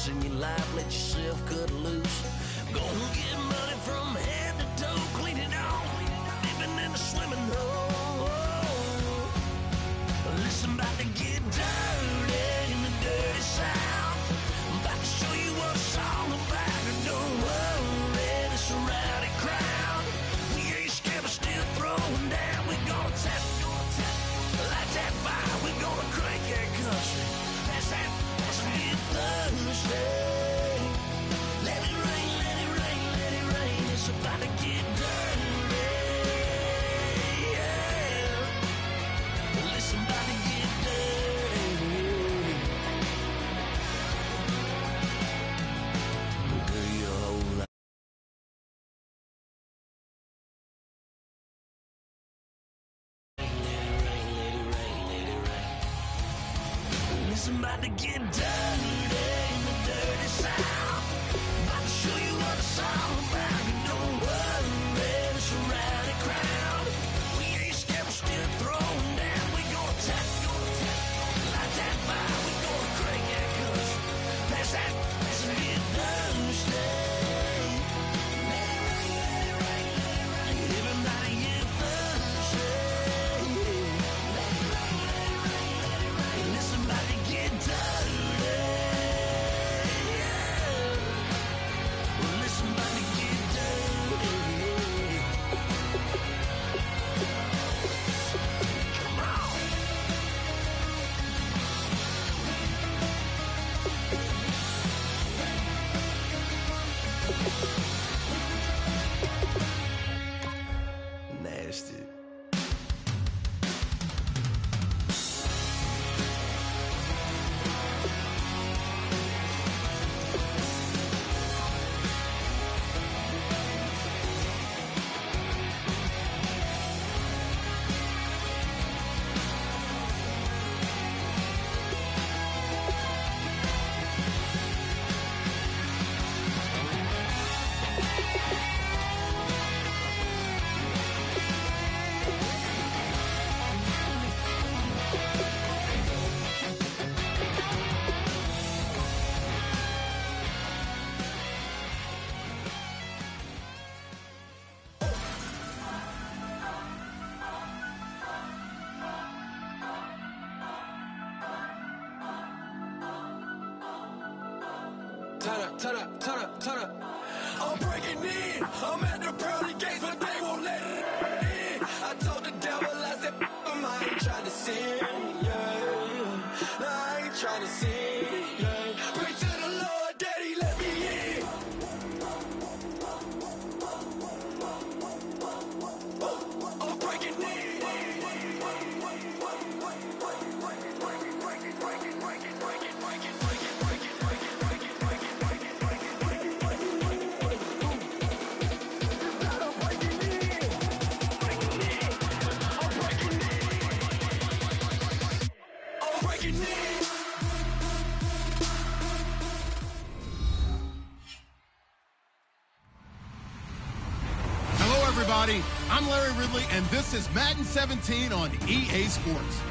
stress in your life, let yourself cut loose. Go and get money from head to toe, clean it off, living in a swimming hole. Listen, about to get dirty in the dirty South. I'm about to show you what it's all about. Don't worry, this a rowdy crowd. We ain't scared, but still throwing down. We gonna tap, light that fire. We gonna crank that country. That's it Thursday. Let it rain, let it rain, let it rain. It's about to get dirty. Yeah. Listen, about to get dirty. Do your whole life. Listen, about to get dirty in the dirty South. About to show you what it's all about. You don't worry, it's a rowdy crowd. We ain't scared, we're still throwing down. We gonna tap, light that fire. We gonna crank that country. That's it Thursday. Let it rain, let it rain. Everybody get Thursday. Let it rain, let it rain, let it rain. Listen, about to get dirty. Yeah. Well, listen, about to get dirty. Come on. Nasty. Turn up. I'm breaking in. I'm at the pearly gates, but they won't let it in. I told the devil, I said, I ain't trying to sin, yeah. No, I ain't trying to sin, yeah. Pray to the Lord, Daddy, let me in. I'm breaking in. Everybody, I'm Larry Ridley, and this is Madden 17 on EA Sports.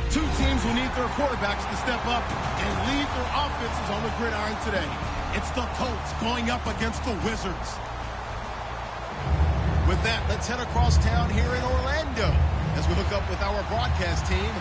Two teams will need their quarterbacks to step up and lead their offenses on the gridiron today. It's the Colts going up against the Wizards. With that, let's head across town here in Orlando as we look up with our broadcast team,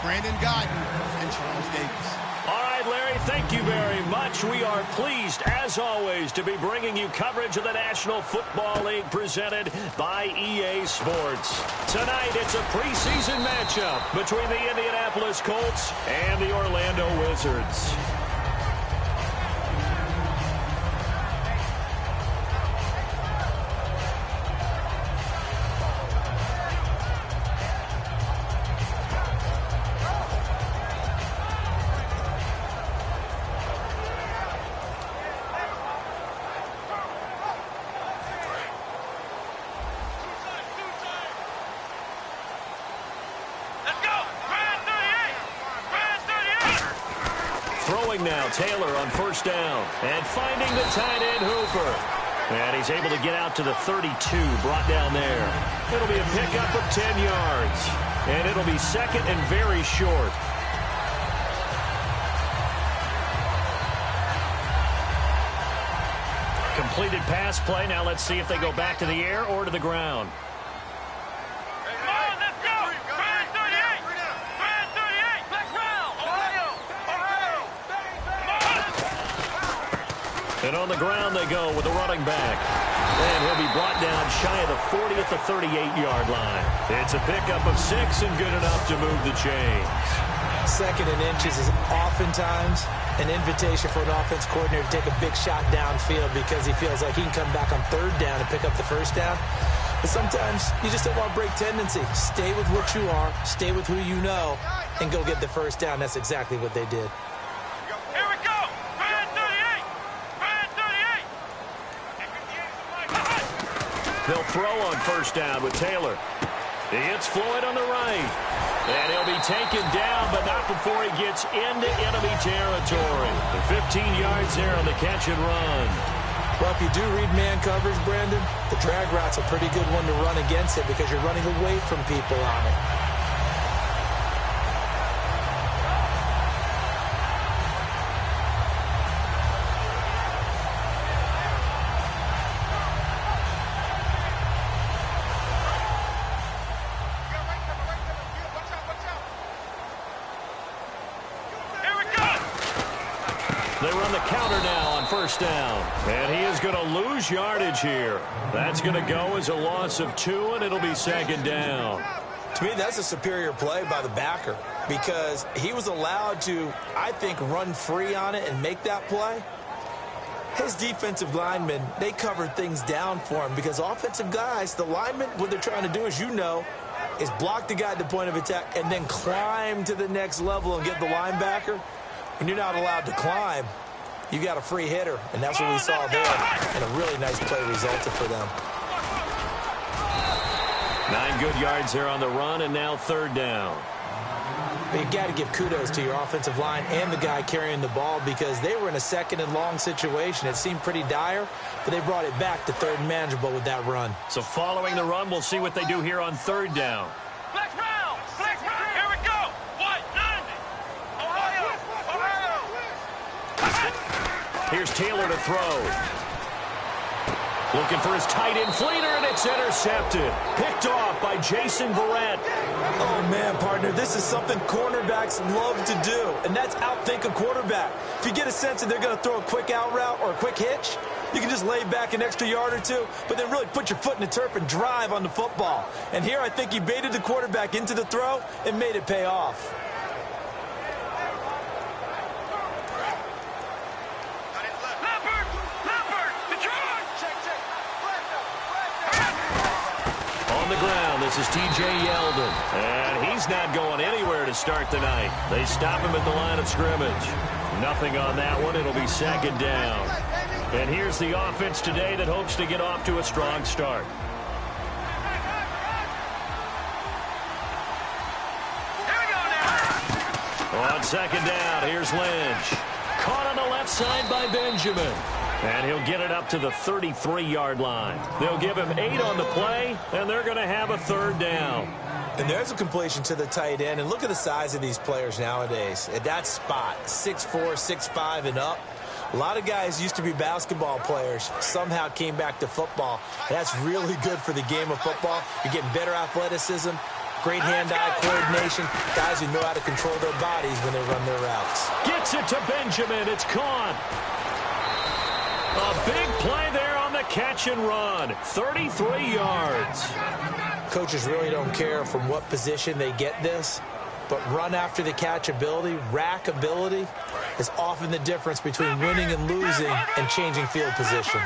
Brandon Godden and Charles Davis. All right, Larry, thank you very much. We are pleased, as always, to be bringing you coverage of the National Football League presented by EA Sports. Tonight, it's a preseason matchup between the Indianapolis Colts and the Orlando Wizards. Throwing now, Taylor on first down. And finding the tight end, Hooper. And he's able to get out to the 32, brought down there. It'll be a pickup of 10 yards. And it'll be second and very short. completed pass play. Now let's see if they go back to the air or to the ground. And on the ground they go with the running back. And he'll be brought down shy of the 40 at the 38-yard line. It's a pickup of 6 and good enough to move the chains. Second and inches is oftentimes an invitation for an offense coordinator to take a big shot downfield because he feels like he can come back on third down and pick up the first down. But sometimes you just don't want to break tendency. Stay with what you are, stay with who you know, and go get the first down. That's exactly what they did. Here we go! Brand 38! Brand 38! They'll throw on first down with Taylor. It's Floyd on the right. And he'll be taken down, but not before he gets into enemy territory. The 15 yards there on the catch and run. Well, if you do read man coverage, Brandon, the drag route's a pretty good one to run against it because you're running away from people on it. They run the counter now on first down. And he is going to lose yardage here. That's going to go as a loss of 2, and it'll be second down. To me, that's a superior play by the backer because he was allowed to, I think, run free on it and make that play. His defensive linemen, they covered things down for him because offensive guys, the linemen, what they're trying to do, as you know, is block the guy at the point of attack and then climb to the next level and get the linebacker. When you're not allowed to climb, you got a free hitter, and that's what we saw there. And a really nice play resulted for them. 9 good yards there on the run, and now third down. But you got to give kudos to your offensive line and the guy carrying the ball because they were in a second and long situation. It seemed pretty dire, but they brought it back to third and manageable with that run. So following the run, we'll see what they do here on third down. Flex round! Flex round! Here we go! What? 90! Ohio! Here's Taylor to throw. Looking for his tight end Fleeter, and it's intercepted. Picked off by Jason Verrett. Oh, man, partner, this is something cornerbacks love to do, and that's outthink a quarterback. If you get a sense that they're going to throw a quick out route or a quick hitch, you can just lay back an extra yard or two, but then really put your foot in the turf and drive on the football. And here I think he baited the quarterback into the throw and made it pay off. On the ground, this is T.J. Yeldon. And he's not going anywhere to start the night. They stop him at the line of scrimmage. Nothing on that one. It'll be second down. And here's the offense today that hopes to get off to a strong start. On second down, here's Lynch. Caught on the left side by Benjamin. And he'll get it up to the 33-yard line. They'll give him 8 on the play, and they're going to have a third down. And there's a completion to the tight end. And look at the size of these players nowadays. At that spot, 6'4", 6'5", and up. A lot of guys used to be basketball players, somehow came back to football. That's really good for the game of football. You're getting better athleticism, great hand-eye coordination, guys who know how to control their bodies when they run their routes. Gets it to Benjamin. It's caught. A big play there on the catch and run. 33 yards. Coaches really don't care from what position they get this, but run after the catch ability, rack ability, is often the difference between winning and losing and changing field position.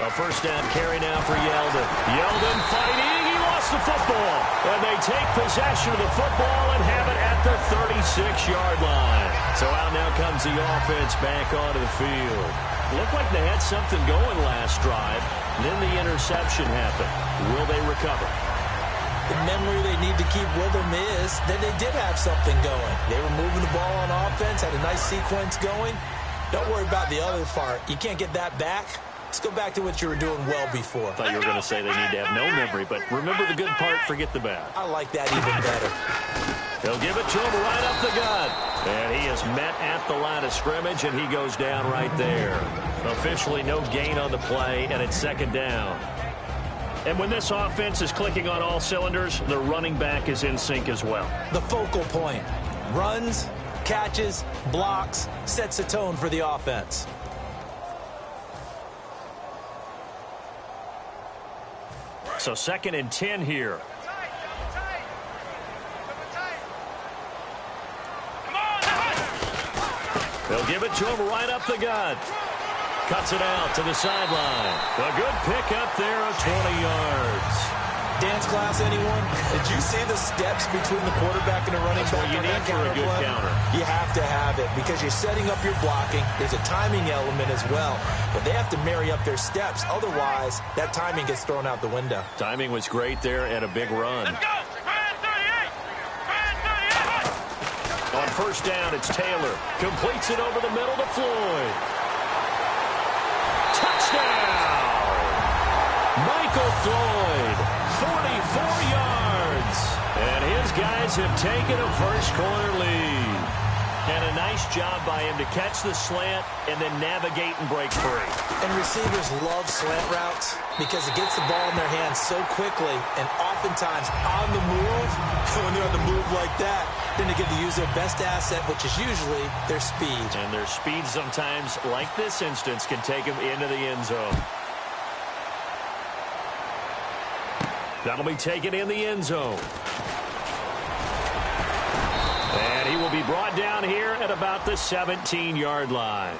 A first down carry now for Yeldon. Yeldon fighting. He lost the football. And they take possession of the football and have it at the 36-yard line. So out now comes the offense back onto the field. Looked like they had something going last drive. Then the interception happened. Will they recover? The memory they need to keep with them is that they did have something going. They were moving the ball on offense, had a nice sequence going. Don't worry about the other part. You can't get that back. Let's go back to what you were doing well before. I thought you were going to say they need to have no memory, but remember the good part, forget the bad. I like that even better. He'll give it to him right up the gut. And he is met at the line of scrimmage, and he goes down right there. Officially no gain on the play, and it's second down. And when this offense is clicking on all cylinders, the running back is in sync as well. The focal point. Runs, catches, blocks, sets the tone for the offense. So 2nd and 10 here. They'll give it to him right up the gut. Cuts it out to the sideline. A good pick up there of 20 yards. Dance class, anyone? Did you see the steps between the quarterback and the running back? That's what you need for a good counter. You have to have it because you're setting up your blocking. There's a timing element as well. But they have to marry up their steps. Otherwise, that timing gets thrown out the window. Timing was great there and a big run. Let's go! On first down, it's Taylor. Completes it over the middle to Floyd. Touchdown! Michael Floyd, 44 yards. And his guys have taken a first-quarter lead. And a nice job by him to catch the slant and then navigate and break free. And receivers love slant routes because it gets the ball in their hands so quickly and oftentimes on the move. When they're on the move like that, then they get to use their best asset, which is usually their speed. And their speed sometimes, like this instance, can take them into the end zone. That'll be taken in the end zone. And he will be brought down here at about the 17-yard line.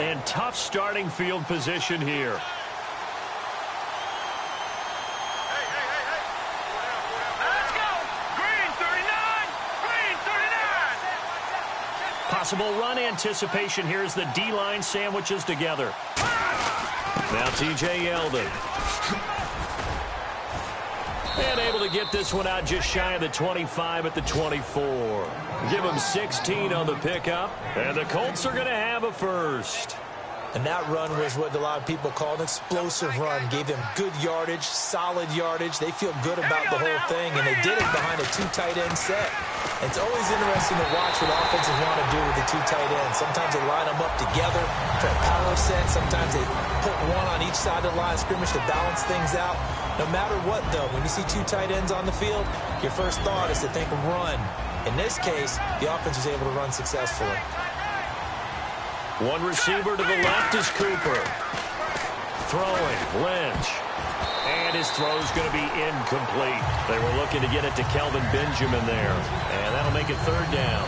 And tough starting field position here. Possible run anticipation here as the D-line sandwiches together. Now T.J. Yeldon. And able to get this one out just shy of the 25 at the 24. Give him 16 on the pickup. And the Colts are going to have a first. And that run was what a lot of people call an explosive run. Gave them good yardage, solid yardage. They feel good about the whole thing, and they did it behind a 2 tight end set. It's always interesting to watch what offenses want to do with the 2 tight ends. Sometimes they line them up together for a power set. Sometimes they put one on each side of the line of scrimmage to balance things out. No matter what, though, when you see 2 tight ends on the field, your first thought is to think run. In this case, the offense was able to run successfully. One receiver to the left is Cooper. Throwing, Lynch. And his throw's going to be incomplete. They were looking to get it to Kelvin Benjamin there. And that'll make it third down.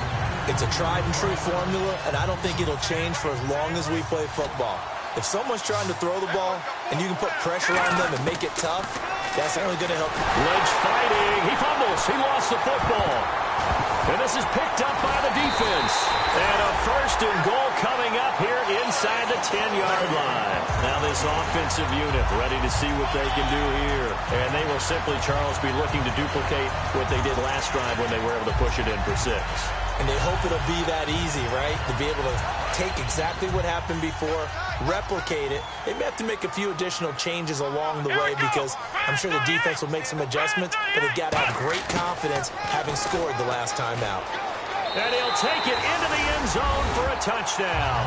It's a tried-and-true formula, and I don't think it'll change for as long as we play football. If someone's trying to throw the ball and you can put pressure on them and make it tough, that's only going to help. Lynch fighting. He fumbles. He lost the football. And this is picked up by the defense. And a first and goal coming up here inside the 10-yard line. Now this offensive unit ready to see what they can do here. And they will simply, Charles, be looking to duplicate what they did last drive when they were able to push it in for 6. And they hope it'll be that easy, right? To be able to take exactly what happened before, replicate it. They may have to make a few additional changes along the way because I'm sure the defense will make some adjustments, but they've got to have great confidence having scored the last time out. And he'll take it into the end zone for a touchdown.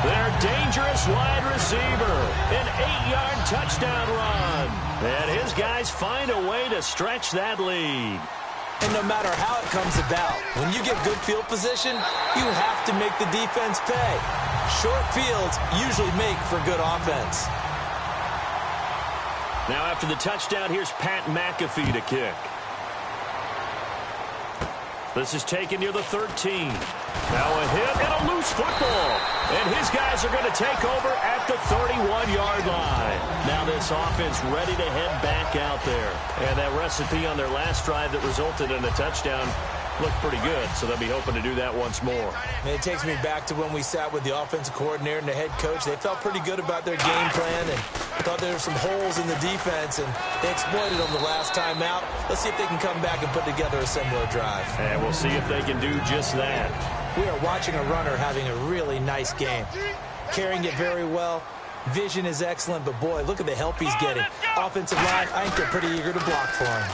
Their dangerous wide receiver, an 8-yard touchdown run. And his guys find a way to stretch that lead. And no matter how it comes about, when you get good field position, you have to make the defense pay. Short fields usually make for good offense. Now after the touchdown, here's Pat McAfee to kick. This is taken near the 13. Now a hit and a loose football. And his guys are going to take over at the 31-yard line. Now this offense ready to head back out there. And that recipe on their last drive that resulted in a touchdown looked pretty good, so they'll be hoping to do that once more. And it takes me back to when we sat with the offensive coordinator and the head coach. They felt pretty good about their game plan, and Thought there were some holes in the defense, and they exploited them the last time out. Let's see if they can come back and put together a similar drive. And we'll see if they can do just that. We are watching a runner having a really nice game. Carrying it very well. Vision is excellent, but boy, look at the help he's getting. Offensive line, I think they're pretty eager to block for him.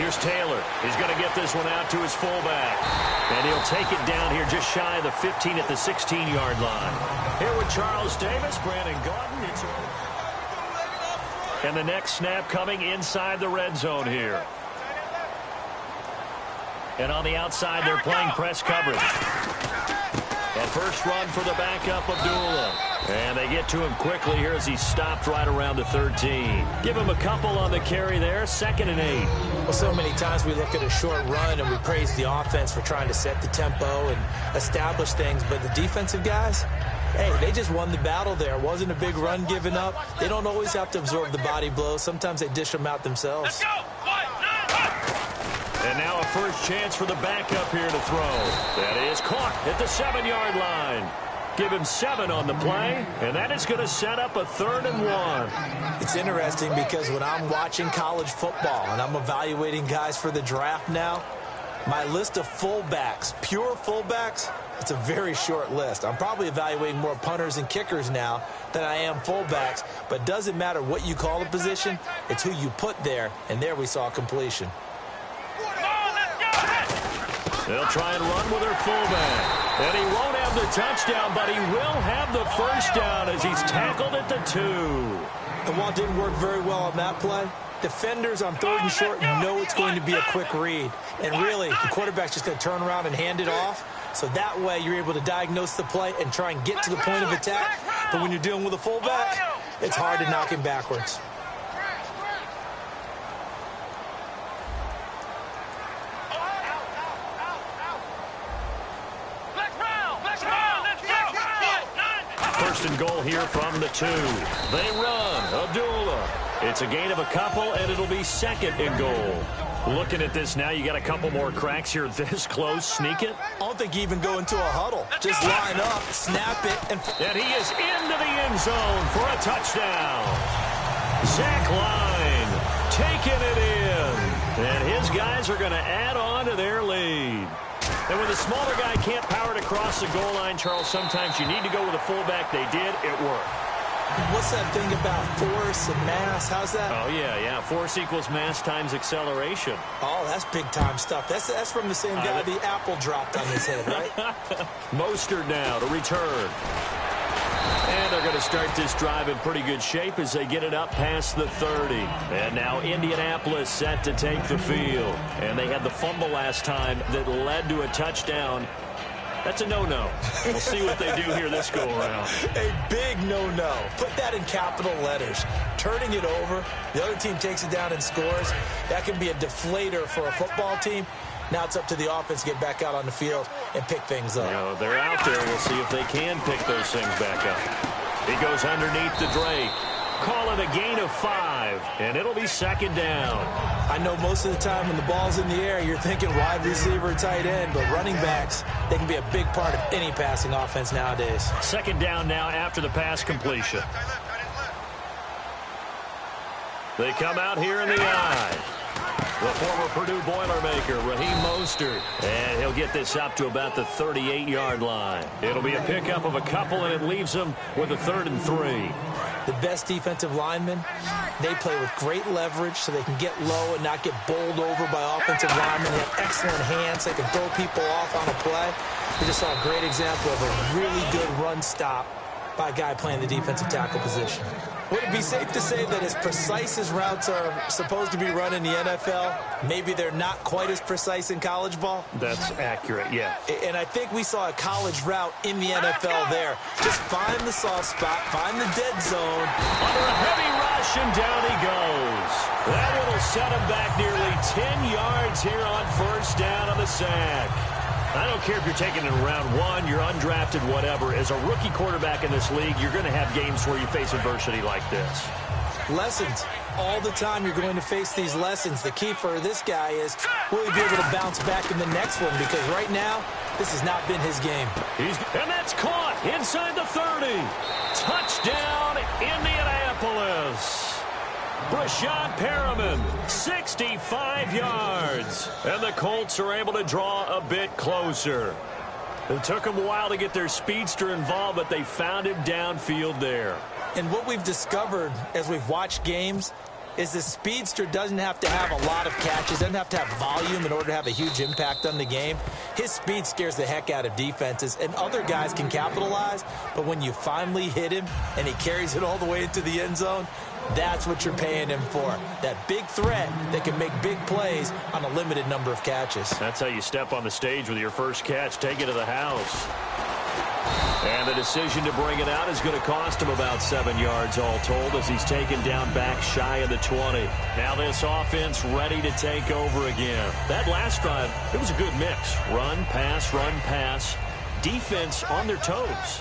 Here's Taylor. He's going to get this one out to his fullback. And he'll take it down here just shy of the 15 at the 16-yard line. Here with Charles Davis, Brandon Gordon. And the next snap coming inside the red zone here. And on the outside, they're playing press coverage. A first run for the backup, Abdullah. And they get to him quickly here as he's stopped right around the 13. Give him a couple on the carry there, 2nd and 8. Well, so many times we look at a short run and we praise the offense for trying to set the tempo and establish things. But the defensive guys, hey, they just won the battle there. It wasn't a big run given up. They don't always have to absorb the body blows. Sometimes they dish them out themselves. And now a first chance for the backup here to throw. That is caught at the 7-yard line. Give him 7 on the play, and that is going to set up a 3rd and 1. It's interesting because when I'm watching college football and I'm evaluating guys for the draft now, my list of fullbacks, pure fullbacks, it's a very short list. I'm probably evaluating more punters and kickers now than I am fullbacks, but it doesn't matter what you call a position, it's who you put there, and there we saw completion. They'll try and run with their fullback. And he won't have the touchdown, but he will have the first down as he's tackled at the 2. And while it didn't work very well on that play, defenders on 3rd and short know it's going to be a quick read. And really, the quarterback's just going to turn around and hand it off. So that way, you're able to diagnose the play and try and get to the point of attack. But when you're dealing with a fullback, it's hard to knock him backwards. First and goal here from the 2. They run. Abdullah. It's a gain of a couple, and it'll be 2nd and goal. Looking at this now, you got a couple more cracks here this close. Sneak it. I don't think you even go into a huddle. Just line up, snap it, and he is into the end zone for a touchdown. Zach Line taking it in. And his guys are going to add on to their lead. And when the smaller guy can't power it across the goal line, Charles, sometimes you need to go with a fullback. They did. It worked. What's that thing about force and mass? How's that? Oh, yeah. Force equals mass times acceleration. Oh, that's big-time stuff. That's from the same guy the apple dropped on his head, right? Mostert now to return. And they're going to start this drive in pretty good shape as they get it up past the 30. And now Indianapolis set to take the field. And they had the fumble last time that led to a touchdown. That's a no-no. We'll see what they do here this go-around. A big no-no. Put that in capital letters. Turning it over, the other team takes it down and scores. That can be a deflator for a football team. Now it's up to the offense to get back out on the field and pick things up. They're out there. We'll see if they can pick those things back up. He goes underneath to Drake. Call it a gain of 5, and it'll be 2nd down. I know most of the time when the ball's in the air, you're thinking wide receiver, tight end, but running backs, they can be a big part of any passing offense nowadays. 2nd down now after the pass completion. They come out here in the eye. The former Purdue Boilermaker, Raheem Mostert. And he'll get this up to about the 38-yard line. It'll be a pickup of a couple, and it leaves them with a 3rd and 3. The best defensive linemen, they play with great leverage so they can get low and not get bowled over by offensive linemen. They have excellent hands. They can throw people off on a play. We just saw a great example of a really good run stop by a guy playing the defensive tackle position. Would it be safe to say that as precise as routes are supposed to be run in the NFL, maybe they're not quite as precise in college ball? That's accurate, yeah. And I think we saw a college route in the NFL there. Just find the soft spot, find the dead zone. Under a heavy rush, and down he goes. That one will set him back nearly 10 yards here on 1st down on the sack. I don't care if you're taking it in round 1, you're undrafted, whatever. As a rookie quarterback in this league, you're going to have games where you face adversity like this. Lessons. All the time you're going to face these lessons. The key for this guy is, will he be able to bounce back in the next one? Because right now, this has not been his game. And that's caught inside the 30. Touchdown, Indianapolis. this. Brashad Perriman, 65 yards. And the Colts are able to draw a bit closer. It took them a while to get their speedster involved, but they found him downfield there. And what we've discovered as we've watched games is the speedster doesn't have to have a lot of catches, doesn't have to have volume in order to have a huge impact on the game. His speed scares the heck out of defenses, and other guys can capitalize, but when you finally hit him and he carries it all the way into the end zone, that's what you're paying him for. That big threat that can make big plays on a limited number of catches. That's how you step on the stage with your first catch. Take it to the house. And the decision to bring it out is going to cost him about 7 yards all told as he's taken down back shy of the 20. Now this offense ready to take over again. That last drive, it was a good mix. Run, pass, defense on their toes.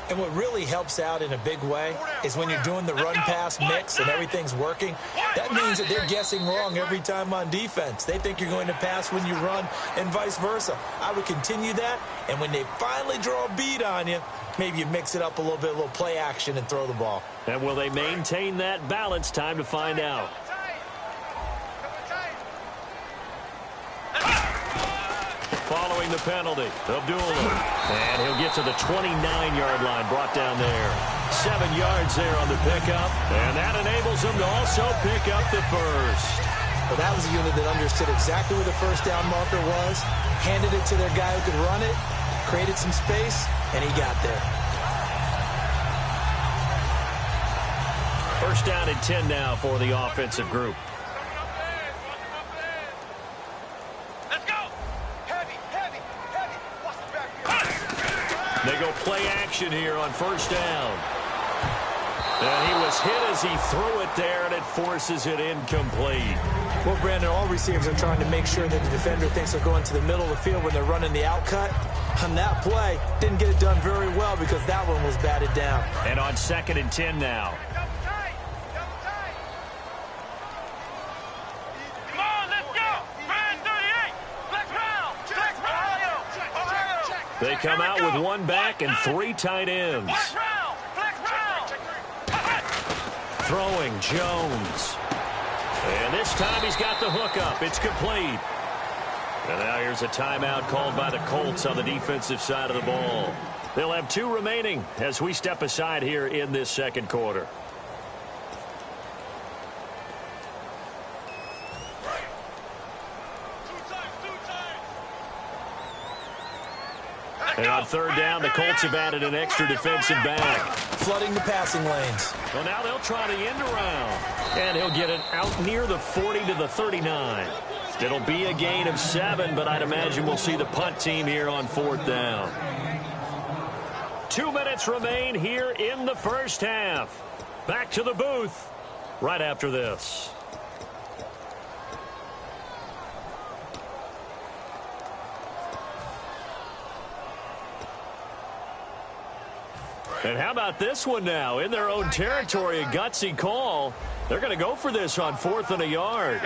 And what really helps out in a big way is when you're doing the run-pass mix and everything's working, that means that they're guessing wrong every time on defense. They think you're going to pass when you run and vice versa. I would continue that, and when they finally draw a beat on you, maybe you mix it up a little bit, a little play action and throw the ball. And will they maintain that balance? Time to find out. Following the penalty, Abdullah. And he'll get to the 29-yard line, brought down there. 7 yards there on the pickup, and that enables them to also pick up the first. Well, that was a unit that understood exactly where the first down marker was, handed it to their guy who could run it, created some space, and he got there. First down and 10 now for the offensive group. They go play action here on first down. And he was hit as he threw it there, and it forces it incomplete. Well, Brandon, all receivers are trying to make sure that the defender thinks they're going to the middle of the field when they're running the out cut. On that play, didn't get it done very well because that one was batted down. And on 2nd and 10 now. They come out with one back and 3 tight ends. Throwing Jones. And this time he's got the hook up. It's complete. And now here's a timeout called by the Colts on the defensive side of the ball. They'll have 2 remaining as we step aside here in this second quarter. And on 3rd down, the Colts have added an extra defensive back. Flooding the passing lanes. Well, now they'll try the end around. And he'll get it out near the 40 to the 39. It'll be a gain of 7, but I'd imagine we'll see the punt team here on 4th down. 2 minutes remain here in the first half. Back to the booth right after this. And how about this one now? In their own territory, a gutsy call. They're going to go for this on 4th and a yard.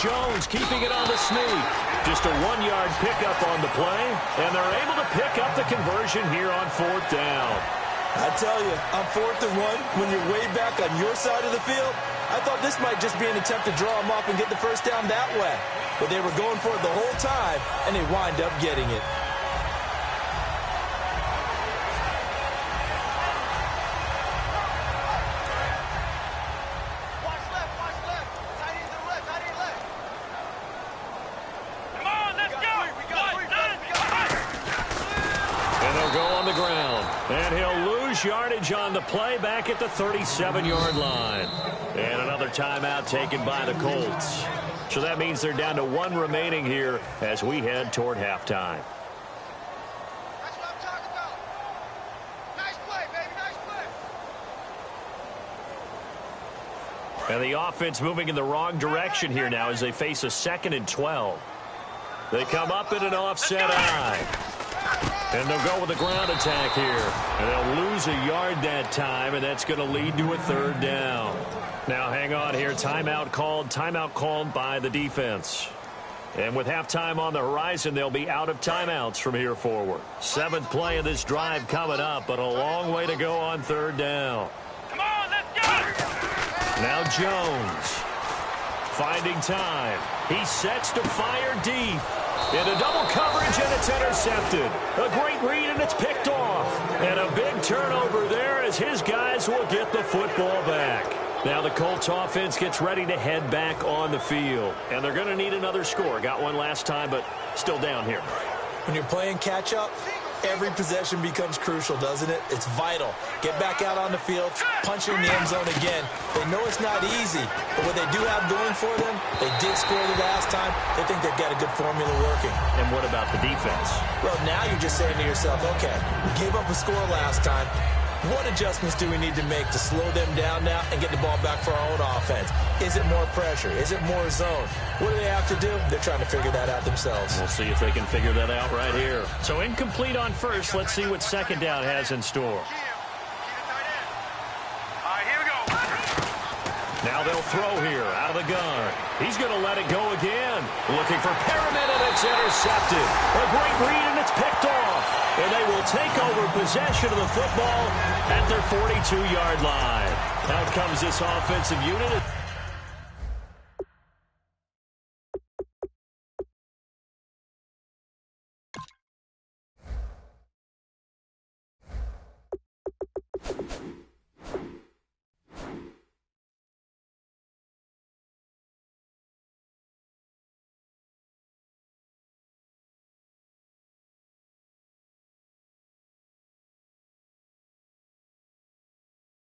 Jones keeping it on the sneak. Just a 1-yard pickup on the play, and they're able to pick up the conversion here on 4th down. I tell you, on 4th and 1, when you're way back on your side of the field, I thought this might just be an attempt to draw them off and get the first down that way. But they were going for it the whole time, and they wind up getting it. And he'll lose yardage on the play back at the 37-yard line. And another timeout taken by the Colts. So that means they're down to 1 remaining here as we head toward halftime. That's what I'm talking about. Nice play, baby. Nice play. And the offense moving in the wrong direction here now as they face a 2nd and 12. They come up in an offset eye. And they'll go with a ground attack here. And they'll lose a yard that time, and that's going to lead to a 3rd down. Now, hang on here. Timeout called by the defense. And with halftime on the horizon, they'll be out of timeouts from here forward. 7th play of this drive coming up, but a long way to go on 3rd down. Come on, let's go! Now Jones finding time. He sets to fire deep. Into double coverage, and it's intercepted. A great read, and it's picked off. And a big turnover there as his guys will get the football back. Now the Colts offense gets ready to head back on the field. And they're going to need another score. Got one last time, but still down here. When you're playing catch-up, every possession becomes crucial, doesn't it? It's vital. Get back out on the field, punch in the end zone again. They know it's not easy, but what they do have going for them, they did score the last time. They think they've got a good formula working. And what about the defense? Well, now you're just saying to yourself, okay, we gave up a score last time. What adjustments do we need to make to slow them down now and get the ball back for our own offense? Is it more pressure? Is it more zone? What do they have to do? They're trying to figure that out themselves. We'll see if they can figure that out right here. So incomplete on first. Let's see what second down has in store. Now they'll throw here out of the gun. He's going to let it go again. Looking for Perriman, and it's intercepted. A great read, and it's picked off. And they will take over possession of the football at their 42-yard line. Out comes this offensive unit.